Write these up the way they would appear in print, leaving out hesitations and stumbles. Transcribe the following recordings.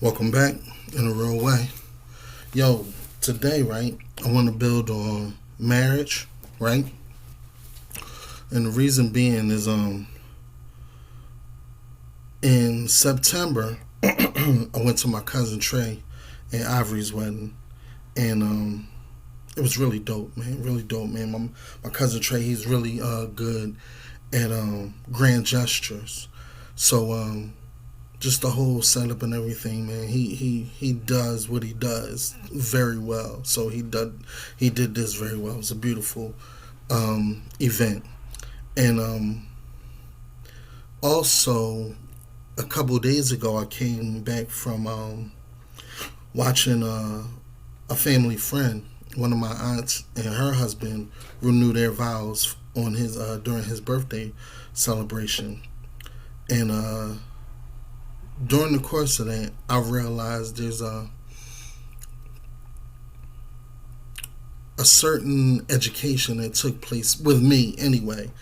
Welcome back in a real way. Yo, today, right, I want to build on marriage, right? And the reason being is in September I went to my cousin Trey and Ivory's wedding, and it was really dope, man. Really dope, man. My cousin Trey, he's really good at grand gestures. So just the whole setup and everything, man. He does what he does very well. So he did this very well. It was a beautiful event, and also a couple of days ago, I came back from watching a family friend. One of my aunts and her husband renew their vows on his during his birthday celebration, and during the course of that, I realized there's a certain education that took place with me anyway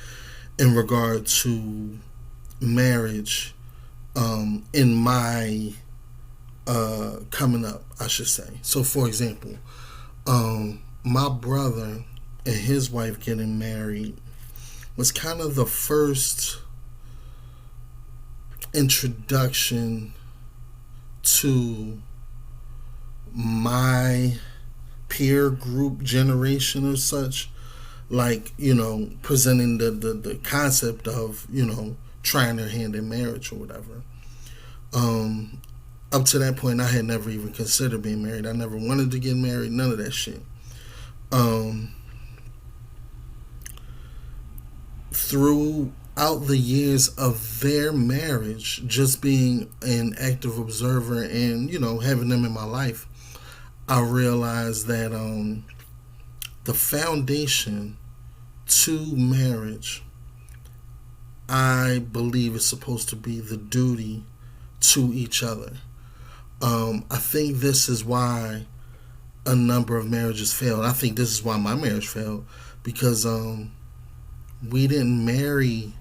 in regard to marriage in my coming up, I should say. So, for example, my brother and his wife getting married was kind of the first introduction to my peer group generation or such, like, presenting the concept of, trying their hand in marriage or whatever. um Up to that point, I had never even considered being married. I never wanted to get married, none of that shit. um Throughout the years of their marriage, just being an active observer and having them in my life, I realized that the foundation to marriage, I believe, is supposed to be the duty to each other. I think this is why a number of marriages failed. I think this is why my marriage failed, because we didn't marry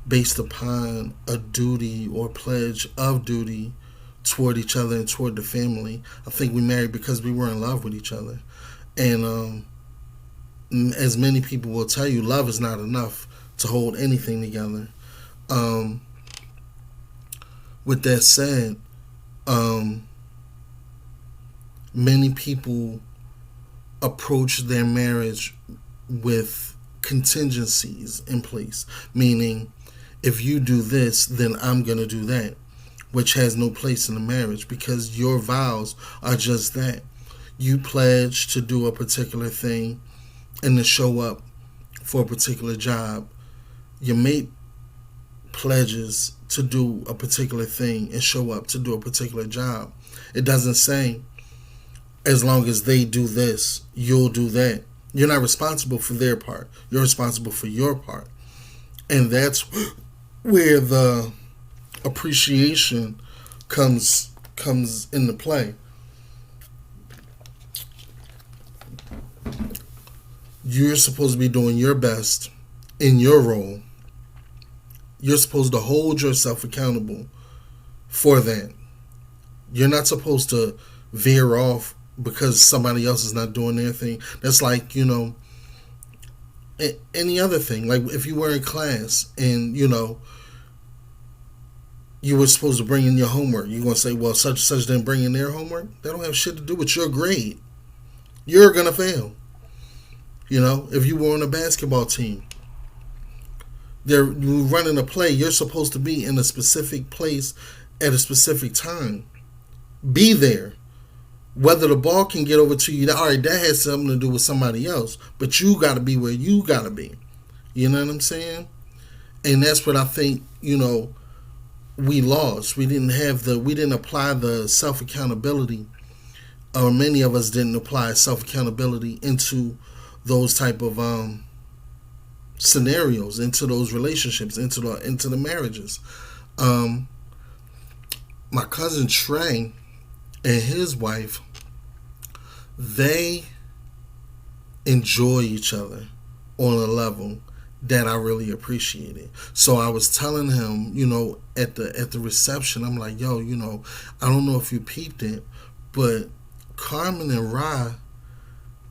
based upon a duty or pledge of duty toward each other and toward the family. I think we married because we were in love with each other. And as many people will tell you, love is not enough to hold anything together. Um, with that said, um, many people approach their marriage with contingencies in place, meaning, if you do this, then I'm going to do that, which has no place in a marriage, because your vows are just that. You pledge to do a particular thing and to show up for a particular job. Your mate pledges to do a particular thing and show up to do a particular job. It doesn't say, as long as they do this, you'll do that. You're not responsible for their part. You're responsible for your part. And that's where the appreciation comes into play. You're supposed to be doing your best in your role. You're supposed to hold yourself accountable for that. You're not supposed to veer off because somebody else is not doing their thing. That's like, any other thing. Like, if you were in class and, you were supposed to bring in your homework, you're going to say, well, such and such didn't bring in their homework. They don't have shit to do with your grade. You're going to fail. If you were on a basketball team, you running a play, you're supposed to be in a specific place at a specific time. Be there. Whether the ball can get over to you, all right, that has something to do with somebody else, but you got to be where you got to be. You know what I'm saying? And that's what I think, we lost. We didn't apply the self accountability, or many of us didn't apply self accountability into those type of scenarios, into those relationships, into the marriages. Um, my cousin Trey and his wife, they enjoy each other on a level that I really appreciated. So I was telling him, at the reception, I'm like, yo, I don't know if you peeped it, but Carmen and Ra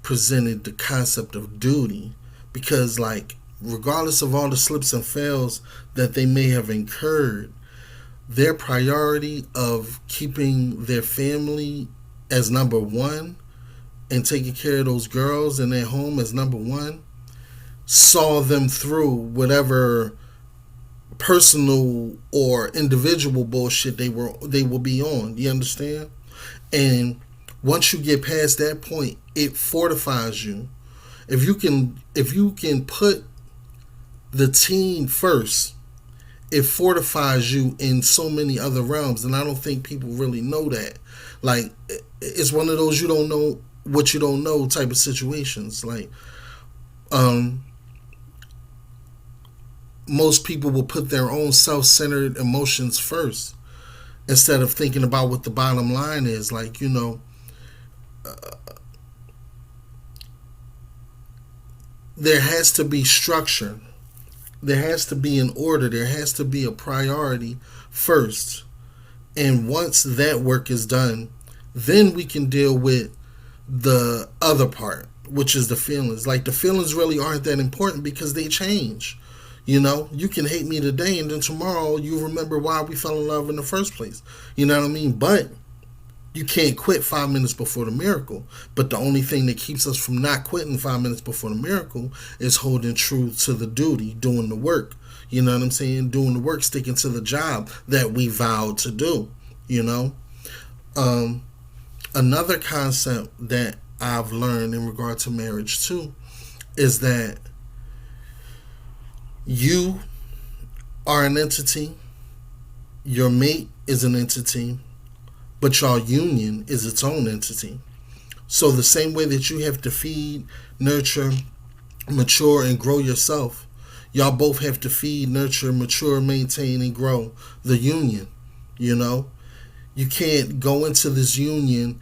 presented the concept of duty because, like, regardless of all the slips and fails that they may have incurred, their priority of keeping their family as number one and taking care of those girls in their home as number one saw them through whatever personal or individual bullshit they will be on. You understand? And once you get past that point, it fortifies you. If you can put the team first, it fortifies you in so many other realms, and I don't think people really know that. Like, it's one of those you don't know what you don't know type of situations. Like, most people will put their own self-centered emotions first instead of thinking about what the bottom line is. Like, there has to be structure. There has to be an order. There has to be a priority first. And once that work is done, then we can deal with the other part, which is the feelings. Like, the feelings really aren't that important because they change. You can hate me today and then tomorrow you remember why we fell in love in the first place. You know what I mean? But you can't quit 5 minutes before the miracle. But the only thing that keeps us from not quitting 5 minutes before the miracle is holding true to the duty, doing the work. You know what I'm saying? Doing the work, sticking to the job that we vowed to do. Another concept that I've learned in regard to marriage too is that you are an entity, your mate is an entity, but your union is its own entity. So the same way that you have to feed, nurture, mature, and grow yourself, y'all both have to feed, nurture, mature, maintain, and grow the union. You can't go into this union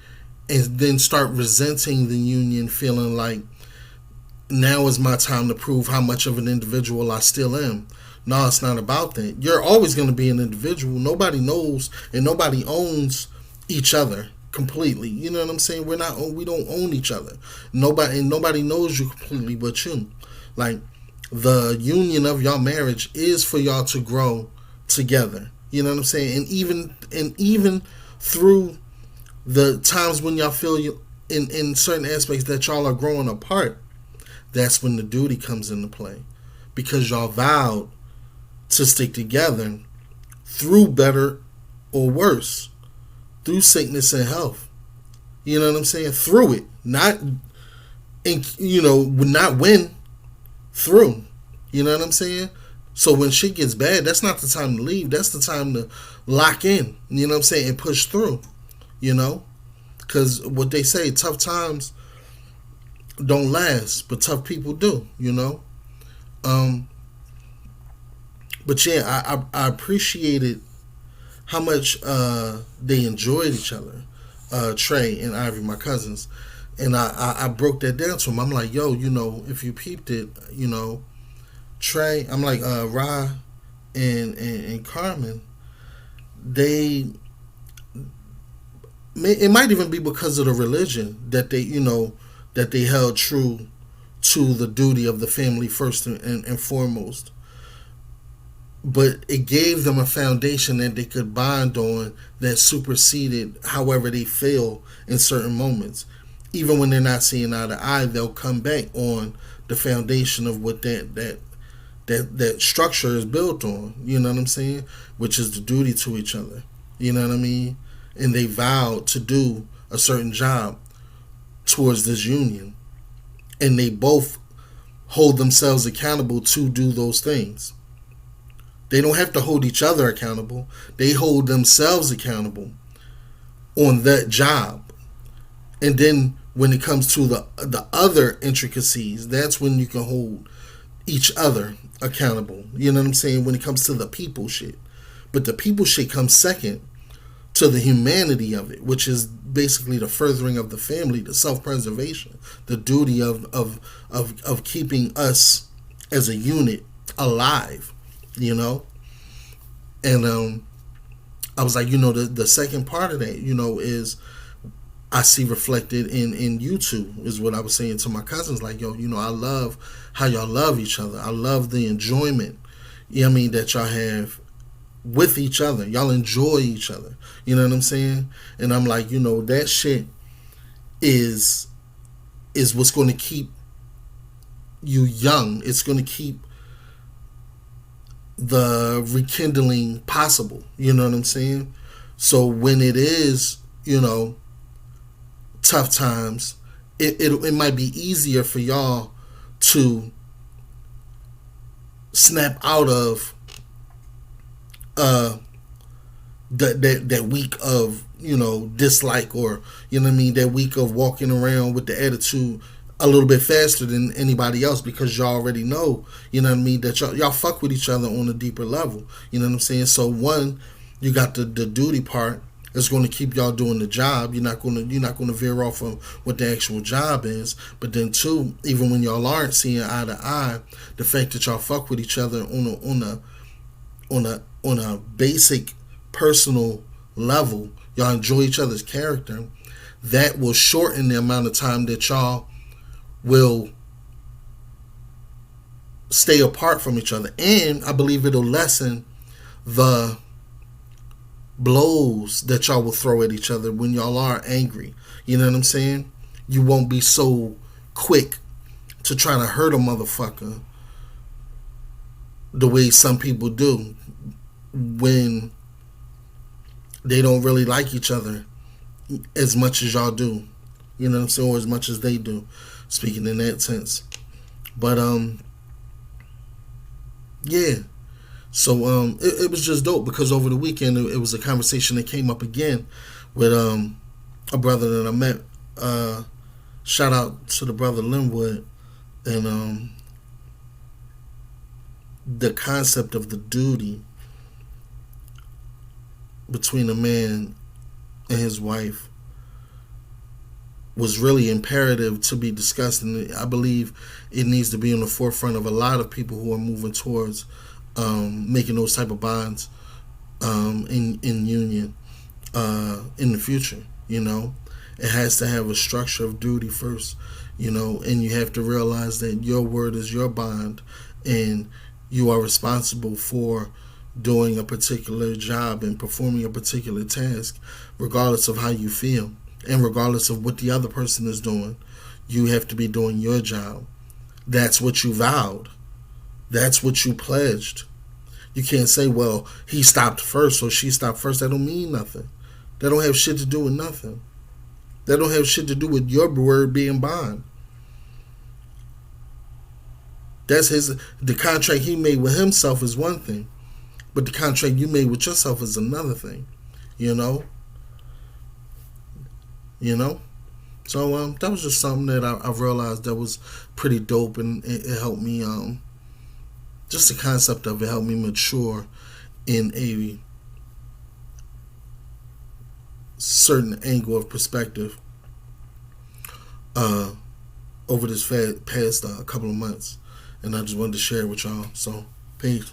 and then start resenting the union, feeling like now is my time to prove how much of an individual I still am. No, it's not about that. You're always going to be an individual. Nobody knows and nobody owns each other completely. You know what I'm saying? We don't own each other. Nobody knows you completely but you. Like, the union of y'all marriage is for y'all to grow together. You know what I'm saying? And even through the times when y'all feel you in certain aspects that y'all are growing apart, that's when the duty comes into play. Because y'all vowed to stick together through better or worse, through sickness and health. You know what I'm saying? Through it. Not win, through. You know what I'm saying? So when shit gets bad, that's not the time to leave. That's the time to lock in. You know what I'm saying? And push through. Because what they say, tough times don't last, but tough people do. But yeah, I appreciated how much they enjoyed each other, Trey and Ivy, my cousins. And I broke that down to him. I'm like, yo, if you peeped it, Trey, I'm like, Ra and Carmen, it might even be because of the religion that they held true to the duty of the family first and foremost. But it gave them a foundation that they could bond on that superseded however they feel in certain moments. Even when they're not seeing eye to eye, they'll come back on the foundation of what that structure is built on. You know what I'm saying? Which is the duty to each other. You know what I mean? And they vowed to do a certain job towards this union. And they both hold themselves accountable to do those things. They don't have to hold each other accountable. They hold themselves accountable on that job. And then when it comes to the other intricacies, that's when you can hold each other accountable. You know what I'm saying? When it comes to the people shit. But the people shit comes second to the humanity of it, which is basically the furthering of the family, the self-preservation, the duty of keeping us as a unit alive, you know. And I was like, the second part of that, is I see reflected in you two, is what I was saying to my cousins. Like, yo, I love how y'all love each other. I love the enjoyment, that y'all have with each other. Y'all enjoy each other. You know what I'm saying? And I'm like, that shit is what's going to keep you young. It's going to keep the rekindling possible. You know what I'm saying? So when it is, tough times, it might be easier for y'all to snap out of that week of dislike, or that week of walking around with the attitude a little bit faster than anybody else, because y'all already know, that y'all fuck with each other on a deeper level. You know what I'm saying? So one, you got the duty part. It's going to keep y'all doing the job. You're not going to veer off from what the actual job is. But then two, even when y'all aren't seeing eye to eye, the fact that y'all fuck with each other on a basic personal level, y'all enjoy each other's character, that will shorten the amount of time that y'all will stay apart from each other. And I believe it'll lessen the blows that y'all will throw at each other when y'all are angry. You know what I'm saying? You won't be so quick to try to hurt a motherfucker the way some people do when they don't really like each other as much as y'all do. You know what I'm saying? Or as much as they do, speaking in that sense. But yeah. So it was just dope, because over the weekend it was a conversation that came up again with a brother that I met. Shout out to the brother Linwood. And the concept of the duty between a man and his wife was really imperative to be discussed, and I believe it needs to be on the forefront of a lot of people who are moving towards making those type of bonds in union in the future. It has to have a structure of duty first, and you have to realize that your word is your bond, and you are responsible for doing a particular job and performing a particular task, regardless of how you feel and regardless of what the other person is doing. You have to be doing your job. That's what you vowed. That's what you pledged. You can't say, well, he stopped first or she stopped first. That don't mean nothing. That don't have shit to do with nothing. That don't have shit to do with your word being bond. That's the contract he made with himself is one thing, but the contract you made with yourself is another thing. You know. So that was just something that I realized that was pretty dope, and it helped me. Just the concept of it helped me mature in a certain angle of perspective over this past couple of months, and I just wanted to share it with y'all. So, peace.